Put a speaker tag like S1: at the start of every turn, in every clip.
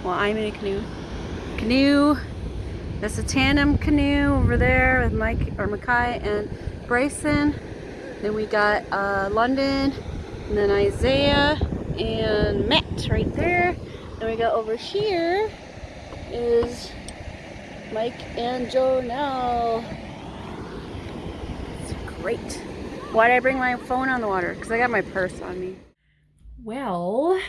S1: Well, I'm in a canoe. That's a tandem canoe over there with Makai and Bryson. Then we got London, and then Isaiah and Matt right there. Then we got over here is Mike and Jonelle. It's great. Why did I bring my phone on the water? Because I got my purse on me. Well,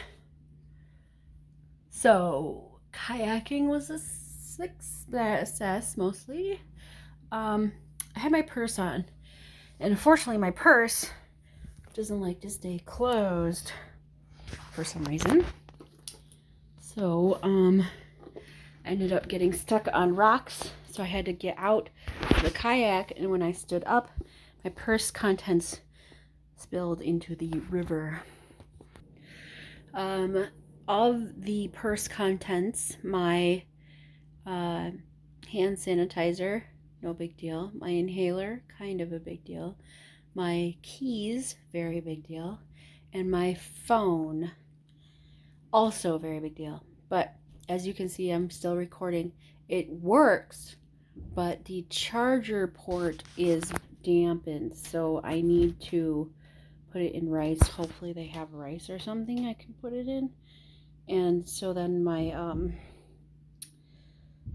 S1: so kayaking was a success mostly. I had my purse on, and unfortunately my purse doesn't like to stay closed for some reason. So I ended up getting stuck on rocks, so I had to get out of the kayak, and when I stood up, my purse contents spilled into the river. Of the purse contents, my hand sanitizer, no big deal. My inhaler, kind of a big deal. My keys, very big deal. And my phone, also a very big deal. But as you can see, I'm still recording. It works, but the charger port is dampened, so I need to put it in rice. Hopefully they have rice or something I can put it in. And so then my,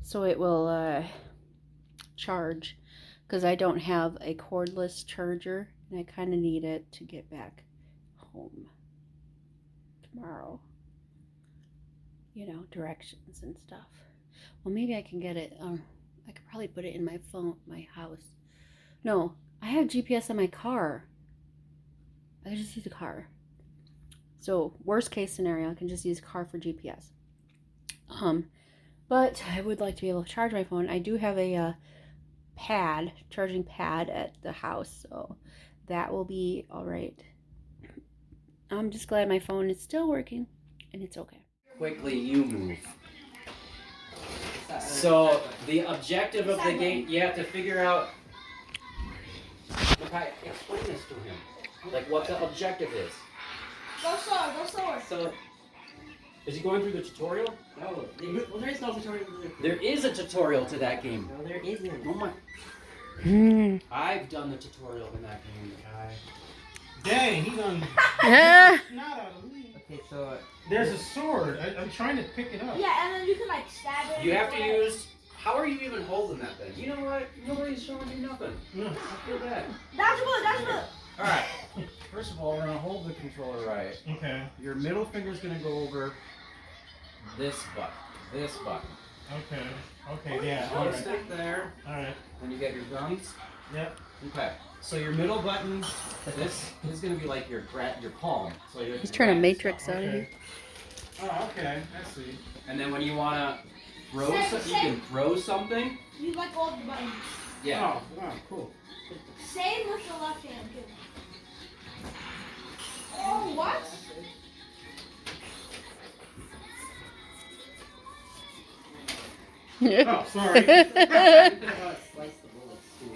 S1: so it will charge, because I don't have a cordless charger, and I kind of need it to get back home tomorrow. You know, directions and stuff. Well, maybe I can get it, I could probably put it in my phone, my house. No, I have GPS in my car. I can just use the car. So worst case scenario, I can just use car for GPS. But I would like to be able to charge my phone. I do have a charging pad at the house, so that will be all right. I'm just glad my phone is still working, and it's okay.
S2: Quickly you move. So the objective of the game, you have to figure out. Okay, explain this to him. Like what the objective is.
S3: Go slower.
S2: So, is he going through the tutorial?
S4: No, well, there is no tutorial.
S2: There is a tutorial to that game.
S4: No, there isn't.
S2: Oh my. I've done the tutorial in that game, guy.
S5: Dang, he's on.
S1: Yeah.
S5: Not out of me.
S4: Okay, so
S5: There's a sword. I'm trying to pick it up.
S3: Yeah, and then you can like stab it.
S2: You have to use. How are you even holding that thing? You know what? Nobody's showing you nothing.
S5: No.
S2: I feel bad.
S3: Dodge bullet.
S2: All right. First of all, we're gonna hold the controller right.
S5: Okay.
S2: Your middle finger's gonna go over this button. This button.
S5: Okay, yeah.
S2: Hold the stick there.
S5: Alright.
S2: Then you get your guns.
S5: Yep.
S2: Okay. So your middle button, this is gonna be like your palm. So
S1: He's trying to matrix out of
S5: Okay.
S1: you.
S5: Oh, okay. I see.
S2: And then when you wanna throw something, you can throw something.
S3: You like all the buttons.
S2: Yeah.
S5: Oh, wow, cool.
S3: Same with the left hand too. Oh, what?
S5: Oh, sorry.
S4: slice the bullets too.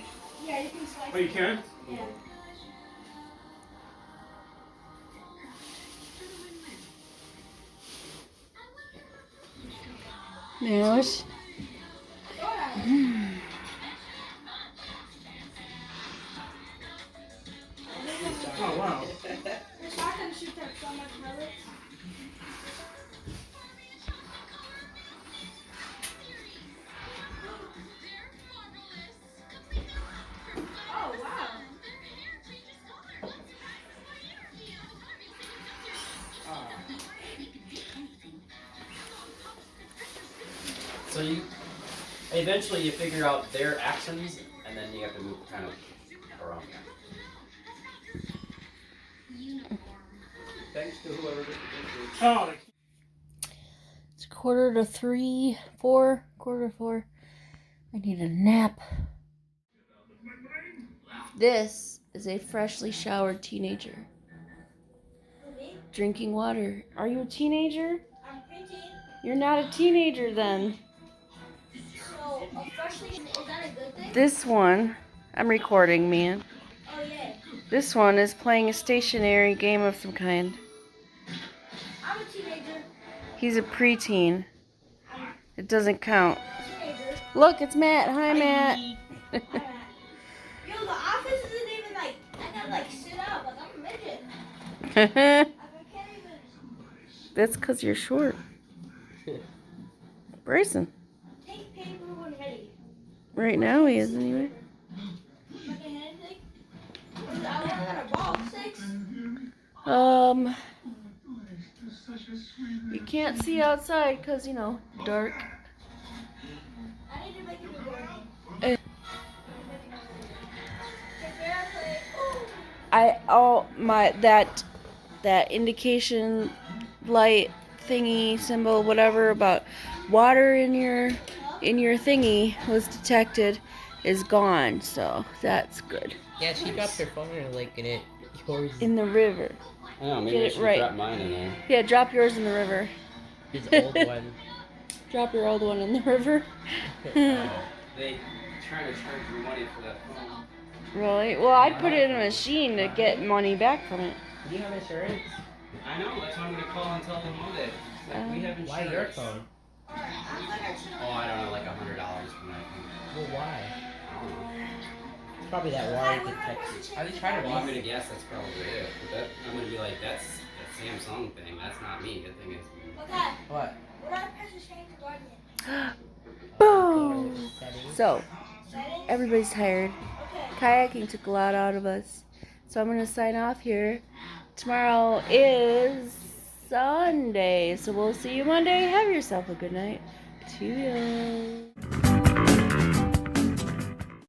S3: Yeah, you can slice.
S5: Oh, you can?
S3: Yeah.
S1: Yes.
S5: Oh, wow.
S3: The shotgun shoots out so much pellets. Oh, wow.
S2: So you eventually you figure out their actions, and then you have to move kind of around. Thanks to whoever did the
S5: Oh,
S1: It's 4:45. I need a nap. This is a freshly showered teenager drinking water. Are you a teenager?
S3: I'm printing.
S1: You're not a teenager then.
S3: So, freshly, is that a good thing?
S1: This one, I'm recording, man.
S3: Oh, yeah.
S1: This one is playing a stationary game of some kind.
S3: I'm a teenager.
S1: He's a preteen. It doesn't count.
S3: Teenager.
S1: Look, it's Matt. Hi, Matt.
S3: Hi, Matt. Yo, the office isn't even like, I gotta like sit up, like I'm a midget. Like I can't even.
S1: That's because you're short. Bryson.
S3: Take paper when ready.
S1: Right now he is anyway.
S3: Like a hand thing. I want to a ball, 6.
S1: You can't see outside because, dark.
S3: I need to make it a board.
S1: Eh. That indication light thingy symbol, whatever, about water in your thingy was detected is gone, so that's good.
S4: Yeah, she dropped her phone in like in it. Yours
S1: In the river.
S2: I know, maybe
S1: Get
S2: I
S1: it
S2: should
S1: right.
S2: drop mine in there.
S1: Yeah, drop yours in the river.
S4: is old one.
S1: Drop your old one in the river.
S2: They trying to charge you money for that phone.
S1: Really? Well, I'd put it in a machine to get money back from it.
S4: Do you have insurance?
S2: I know, that's why I'm gonna call and tell them Monday. Like, we have insurance.
S4: Why your phone?
S2: Oh, I don't know, like $100 for my phone.
S4: Well, why?
S2: I don't know.
S4: It's probably that water detected. Are they trying to
S2: Well, I'm
S4: block
S2: gonna guess that's probably it. But I'm gonna be like, that's that Samsung thing. That's not me. The thing is.
S3: Okay,
S4: what?
S3: what are the pressure change regarding it?
S1: Boom!
S4: Settings.
S1: So,
S3: Settings?
S1: everybody's tired.
S3: Okay.
S1: Kayaking took a lot out of us. So I'm going to sign off here. Tomorrow is Sunday. So we'll see you Monday. Have yourself a good night. Toodles.